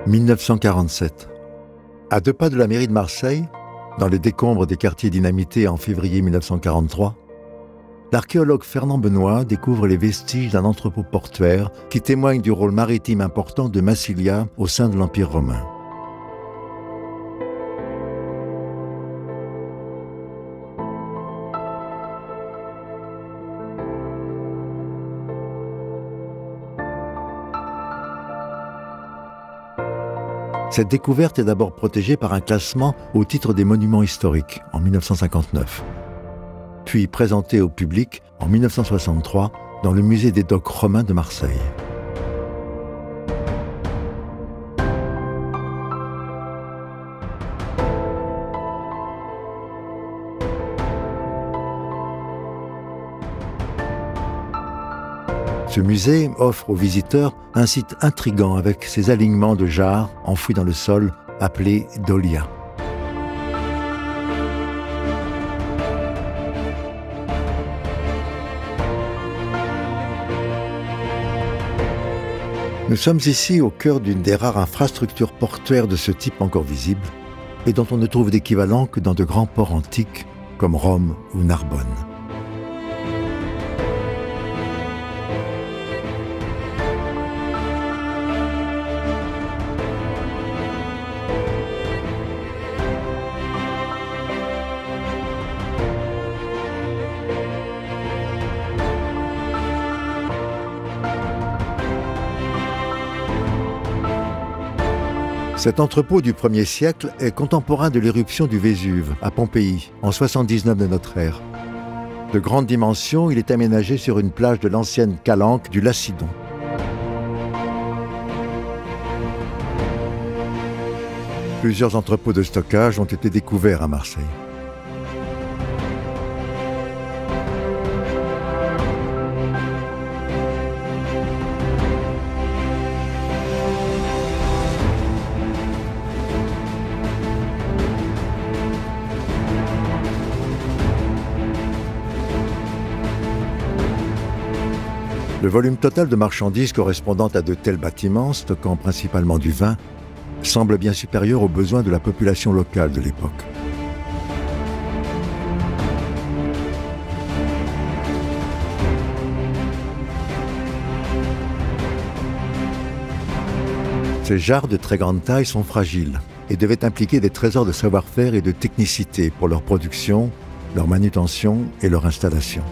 1947. À 2 pas de la mairie de Marseille, dans les décombres des quartiers dynamités en février 1943, l'archéologue Fernand Benoît découvre les vestiges d'un entrepôt portuaire qui témoigne du rôle maritime important de Massilia au sein de l'Empire romain. Cette découverte est d'abord protégée par un classement au titre des monuments historiques en 1959, puis présentée au public en 1963 dans le musée des docks romains de Marseille. Ce musée offre aux visiteurs un site intrigant avec ses alignements de jarres enfouis dans le sol appelés dolia. Nous sommes ici au cœur d'une des rares infrastructures portuaires de ce type encore visibles et dont on ne trouve d'équivalent que dans de grands ports antiques comme Rome ou Narbonne. Cet entrepôt du 1er siècle est contemporain de l'éruption du Vésuve à Pompéi en 79 de notre ère. De grande dimension, il est aménagé sur une plage de l'ancienne calanque du Lacidon. Plusieurs entrepôts de stockage ont été découverts à Marseille. Le volume total de marchandises correspondant à de tels bâtiments, stockant principalement du vin, semble bien supérieur aux besoins de la population locale de l'époque. Ces jarres de très grande taille sont fragiles et devaient impliquer des trésors de savoir-faire et de technicité pour leur production, leur manutention et leur installation.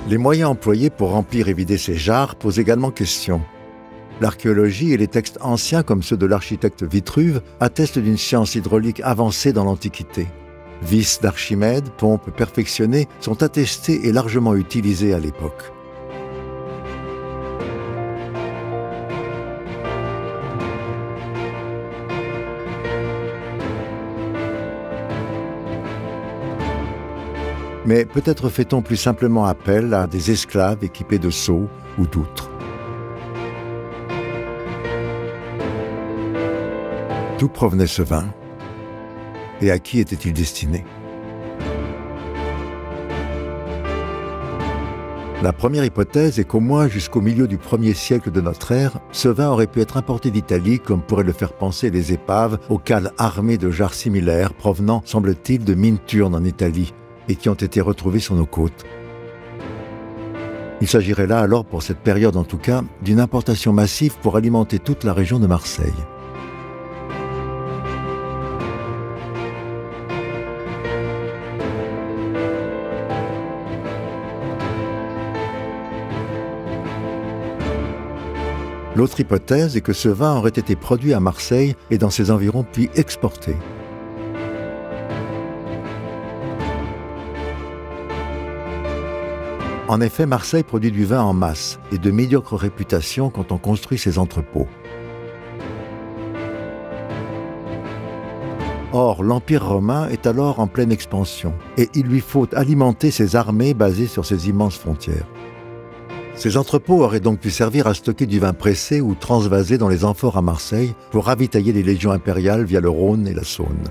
Les moyens employés pour remplir et vider ces jarres posent également question. L'archéologie et les textes anciens comme ceux de l'architecte Vitruve attestent d'une science hydraulique avancée dans l'Antiquité. Vis d'Archimède, pompes perfectionnées, sont attestées et largement utilisées à l'époque. Mais peut-être fait-on plus simplement appel à des esclaves équipés de seaux ou d'outres. D'où provenait ce vin? Et à qui était-il destiné? La première hypothèse est qu'au moins jusqu'au milieu du 1er siècle de notre ère, ce vin aurait pu être importé d'Italie comme pourraient le faire penser les épaves aux cales armées de jarres similaires provenant, semble-t-il, de Minturne en Italie, et qui ont été retrouvés sur nos côtes. Il s'agirait là alors, pour cette période en tout cas, d'une importation massive pour alimenter toute la région de Marseille. L'autre hypothèse est que ce vin aurait été produit à Marseille et dans ses environs puis exporté. En effet, Marseille produit du vin en masse et de médiocre réputation quand on construit ses entrepôts. Or, l'Empire romain est alors en pleine expansion et il lui faut alimenter ses armées basées sur ces immenses frontières. Ces entrepôts auraient donc pu servir à stocker du vin pressé ou transvasé dans les amphores à Marseille pour ravitailler les légions impériales via le Rhône et la Saône.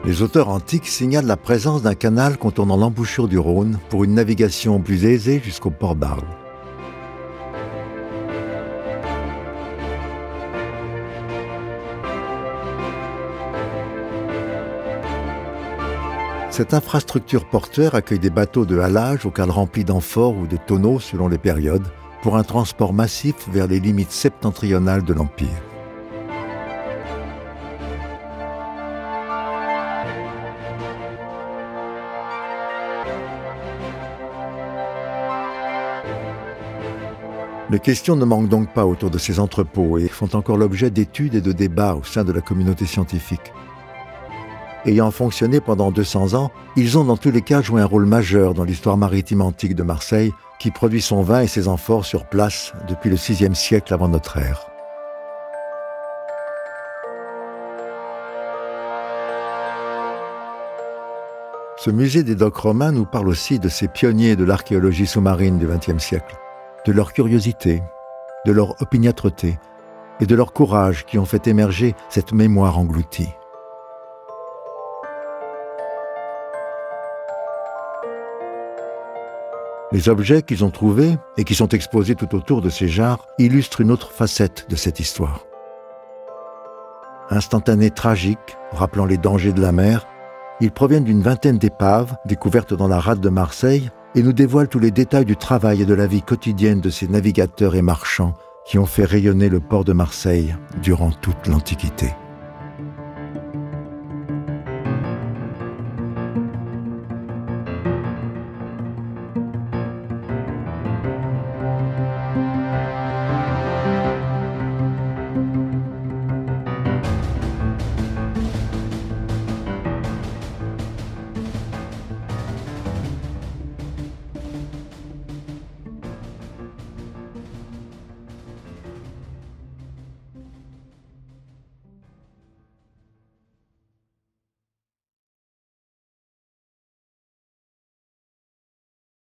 Les auteurs antiques signalent la présence d'un canal contournant l'embouchure du Rhône pour une navigation plus aisée jusqu'au port d'Arles. Cette infrastructure portuaire accueille des bateaux de halage aux cales remplies d'amphores ou de tonneaux selon les périodes, pour un transport massif vers les limites septentrionales de l'Empire. Les questions ne manquent donc pas autour de ces entrepôts et font encore l'objet d'études et de débats au sein de la communauté scientifique. Ayant fonctionné pendant 200 ans, ils ont dans tous les cas joué un rôle majeur dans l'histoire maritime antique de Marseille, qui produit son vin et ses amphores sur place depuis le VIe siècle avant notre ère. Ce musée des docks romains nous parle aussi de ces pionniers de l'archéologie sous-marine du XXe siècle, de leur curiosité, de leur opiniâtreté et de leur courage qui ont fait émerger cette mémoire engloutie. Les objets qu'ils ont trouvés et qui sont exposés tout autour de ces jarres illustrent une autre facette de cette histoire. Instantanés tragiques, rappelant les dangers de la mer, ils proviennent d'une vingtaine d'épaves découvertes dans la rade de Marseille et nous dévoilent tous les détails du travail et de la vie quotidienne de ces navigateurs et marchands qui ont fait rayonner le port de Marseille durant toute l'Antiquité.